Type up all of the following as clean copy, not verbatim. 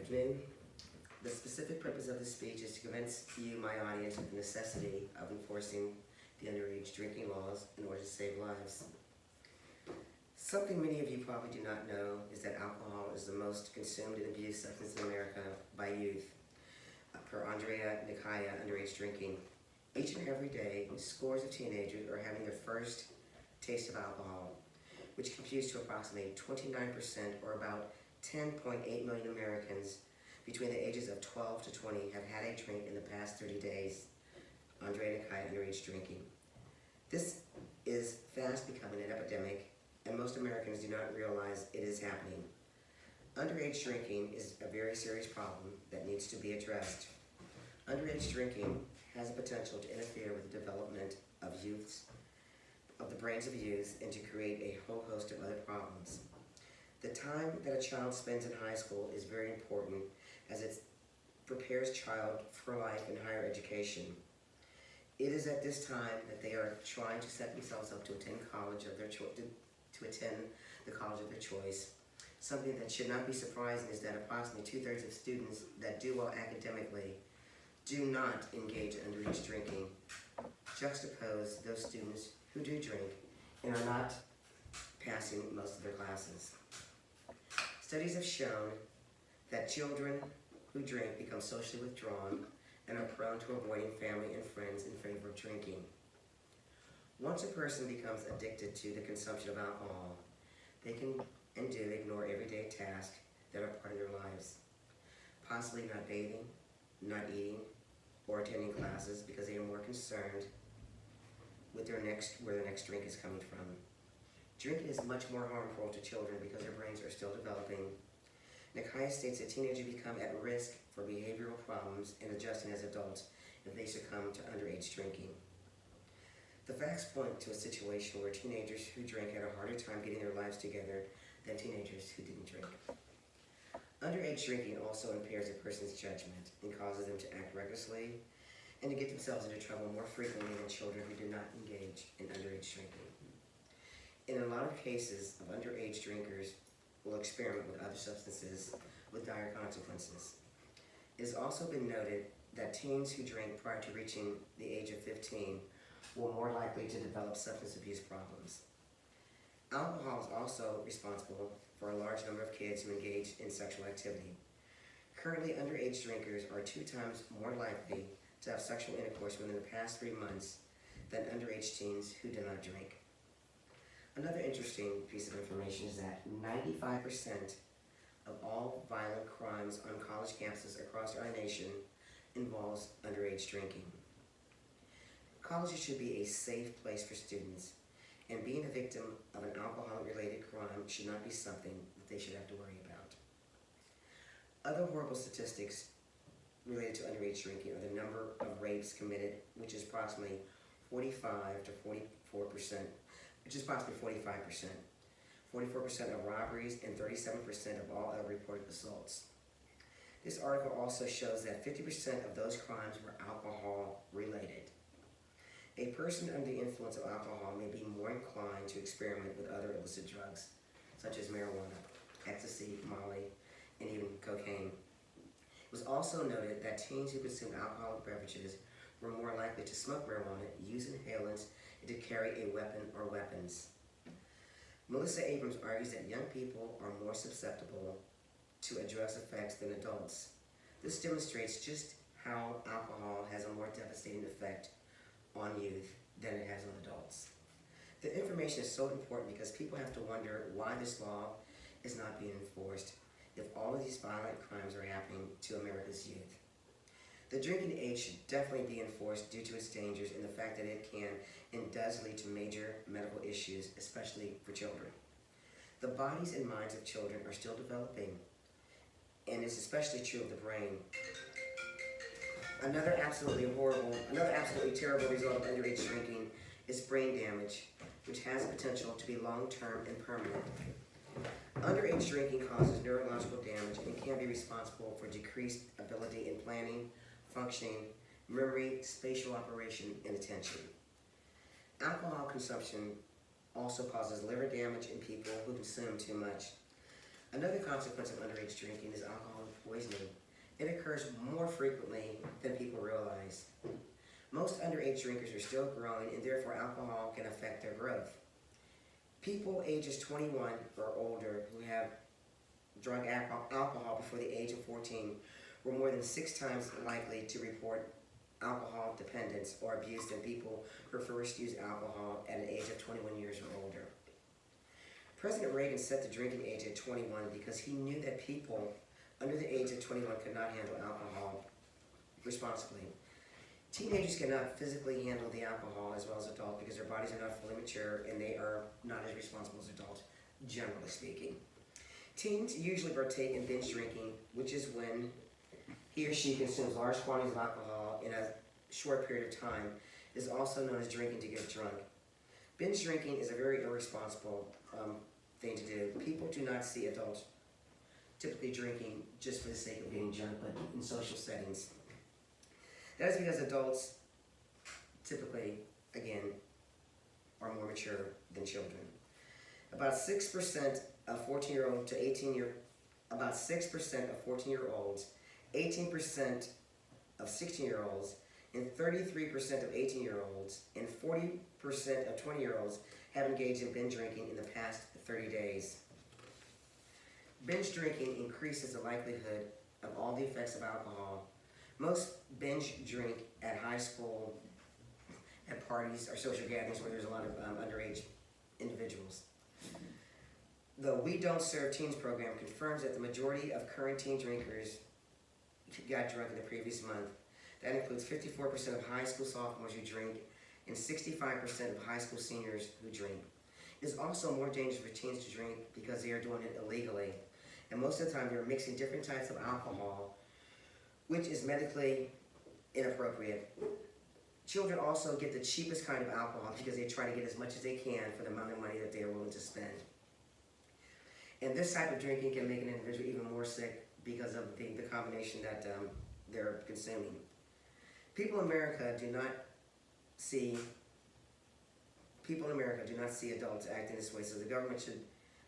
afternoon. The specific purpose of this speech is to convince you, my audience, of the necessity of enforcing the underage drinking laws in order to save lives. Something many of you probably do not know is that alcohol is the most consumed and abused substance in America by youth, per Andrea Nikaya Underage Drinking. Each and every day, scores of teenagers are having their first taste of alcohol, which computes to approximately 29%, or about 10.8 million Americans between the ages of 12 to 20 have had a drink in the past 30 days. Andrea Nikaya Underage Drinking. This is fast becoming an epidemic, and most Americans do not realize it is happening. Underage drinking is a very serious problem that needs to be addressed. Underage drinking has the potential to interfere with the development of the brains of youth, and to create a whole host of other problems. The time that a child spends in high school is very important, as it prepares child for life in higher education. It is at this time that they are trying to set themselves up to attend college of their to attend the college of their choice. Something that should not be surprising is that approximately 2/3 of students that do well academically do not engage in underage drinking. Juxtapose those students who do drink and are not passing most of their classes. Studies have shown that children who drink become socially withdrawn and are prone to avoiding family and friends in favor of drinking. Once a person becomes addicted to the consumption of alcohol, they can and do ignore everyday tasks that are part of their lives, possibly not bathing, not eating, or attending classes because they are more concerned with where their next drink is coming from. Drinking is much more harmful to children because their brains are still developing. Nikaya states that teenagers become at risk for behavioral problems and adjusting as adults if they succumb to underage drinking. The facts point to a situation where teenagers who drank had a harder time getting their lives together than teenagers who didn't drink. Underage drinking also impairs a person's judgment and causes them to act recklessly and to get themselves into trouble more frequently than children who do not engage in underage drinking. In a lot of cases of underage drinkers will experiment with other substances with dire consequences. It has also been noted that teens who drink prior to reaching the age of 15 were more likely to develop substance abuse problems. Alcohol is also responsible for a large number of kids who engage in sexual activity. Currently, underage drinkers are 2 times more likely to have sexual intercourse within the past 3 months than underage teens who do not drink. Another interesting piece of information is that 95% of all violent crimes on college campuses across our nation involves underage drinking. Colleges should be a safe place for students, and being a victim of an alcohol-related crime should not be something that they should have to worry about. Other horrible statistics related to underage drinking are the number of rapes committed, which is approximately 45 to 44%, which is approximately 45%. 44% of robberies and 37% of all other reported assaults. This article also shows that 50% of those crimes were alcohol-related. A person under the influence of alcohol may be more inclined to experiment with other illicit drugs, such as marijuana, ecstasy, Molly, and even cocaine. It was also noted that teens who consumed alcoholic beverages were more likely to smoke marijuana, use inhalants, and to carry a weapon or weapons. Melissa Abrams argues that young people are more susceptible to a drug's effects than adults. This demonstrates just how alcohol has a more devastating effect on youth than it has on adults. The information is so important because people have to wonder why this law is not being enforced if all of these violent crimes are happening to America's youth. The drinking age should definitely be enforced due to its dangers and the fact that it can and does lead to major medical issues, especially for children. The bodies and minds of children are still developing, and it's especially true of the brain. Another absolutely terrible result of underage drinking is brain damage, which has the potential to be long-term and permanent. Underage drinking causes neurological damage and can be responsible for decreased ability in planning, functioning, memory, spatial operation, and attention. Alcohol consumption also causes liver damage in people who consume too much. Another consequence of underage drinking is alcohol poisoning. It occurs more frequently than people realize. Most underage drinkers are still growing, and therefore alcohol can affect their growth. People ages 21 or older who have drunk alcohol before the age of 14 were more than 6 times likely to report alcohol dependence or abuse than people who first used alcohol at an age of 21 years or older. President Reagan set the drinking age at 21 because he knew that people under the age of 21 could not handle alcohol responsibly. Teenagers cannot physically handle the alcohol as well as adults because their bodies are not fully mature and they are not as responsible as adults, generally speaking. Teens usually partake in binge drinking, which is when he or she consumes large quantities of alcohol in a short period of time. It is also known as drinking to get drunk. Binge drinking is a very irresponsible thing to do. People do not see adults typically drinking just for the sake of being drunk, but in social settings. That is because adults typically, again, are more mature than children. About 6% of 14-year-olds to 18-year, about 6% of 14-year-olds, 18% of 16-year-olds, and 33% of 18-year-olds, and 40% of 20-year-olds have engaged in binge drinking in the past 30 days. Binge drinking increases the likelihood of all the effects of alcohol. Most binge drink at high school, at parties or social gatherings where there's a lot of underage individuals. The We Don't Serve Teens program confirms that the majority of current teen drinkers got drunk in the previous month. That includes 54% of high school sophomores who drink and 65% of high school seniors who drink. It is also more dangerous for teens to drink because they are doing it illegally. And most of the time they're mixing different types of alcohol, which is medically inappropriate. Children also get the cheapest kind of alcohol because they try to get as much as they can for the amount of money that they are willing to spend. And this type of drinking can make an individual even more sick because of the combination that they're consuming. People in America do not see adults acting this way, so the government should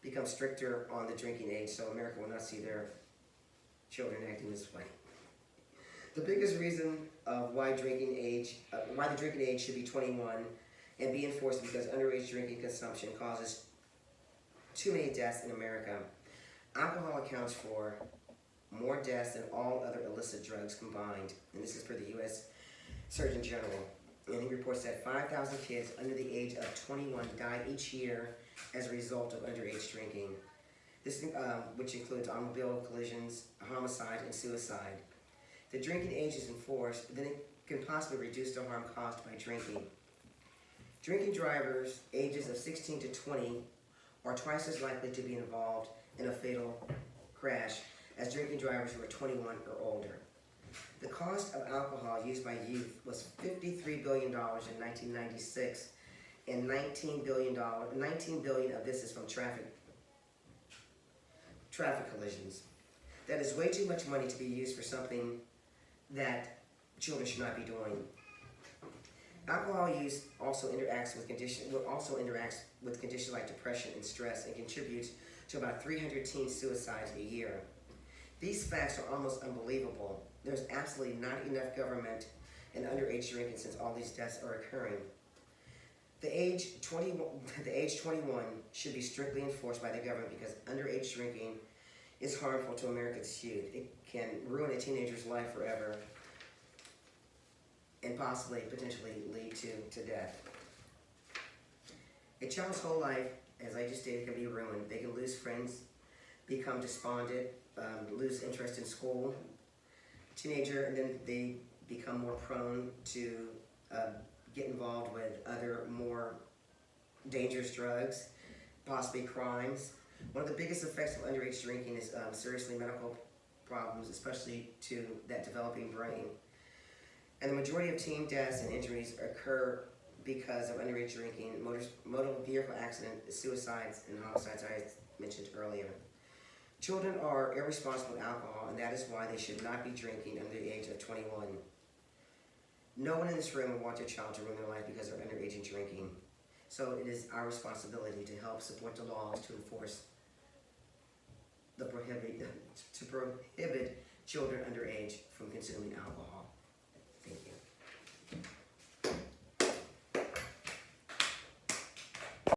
become stricter on the drinking age so America will not see their children acting this way. The biggest reason of why the drinking age should be 21 and be enforced because underage drinking consumption causes too many deaths in America. Alcohol accounts for more deaths than all other illicit drugs combined, and this is per the U.S. Surgeon General. And he reports that 5,000 kids under the age of 21 die each year as a result of underage drinking. This, which includes automobile collisions, homicide, and suicide. If the drinking age is enforced, then it can possibly reduce the harm caused by drinking. Drinking drivers ages of 16 to 20 are twice as likely to be involved in a fatal crash as drinking drivers who are 21 or older. The cost of alcohol used by youth was $53 billion in 1996, and $19 billion of this is from traffic collisions. That is way too much money to be used for something that children should not be doing. Alcohol use also interacts with conditions like depression and stress and contributes to about 300 teen suicides a year. These facts are almost unbelievable. There's absolutely not enough government in underage drinking since all these deaths are occurring. The age 21 should be strictly enforced by the government because underage drinking is harmful to America's youth. It can ruin a teenager's life forever and possibly, potentially lead to death. A child's whole life, as I just stated, can be ruined. They can lose friends, become despondent, lose interest in school, teenager, and then they become more prone to get involved with other more dangerous drugs, possibly crimes. One of the biggest effects of underage drinking is seriously medical problems, especially to that developing brain. And the majority of teen deaths and injuries occur because of underage drinking, motor vehicle accidents, suicides, and homicides I mentioned earlier. Children are irresponsible with alcohol, and that is why they should not be drinking under the age of 21. No one in this room would want their child to ruin their life because they're underage and drinking. So it is our responsibility to help support the laws to enforce the to prohibit children underage from consuming alcohol.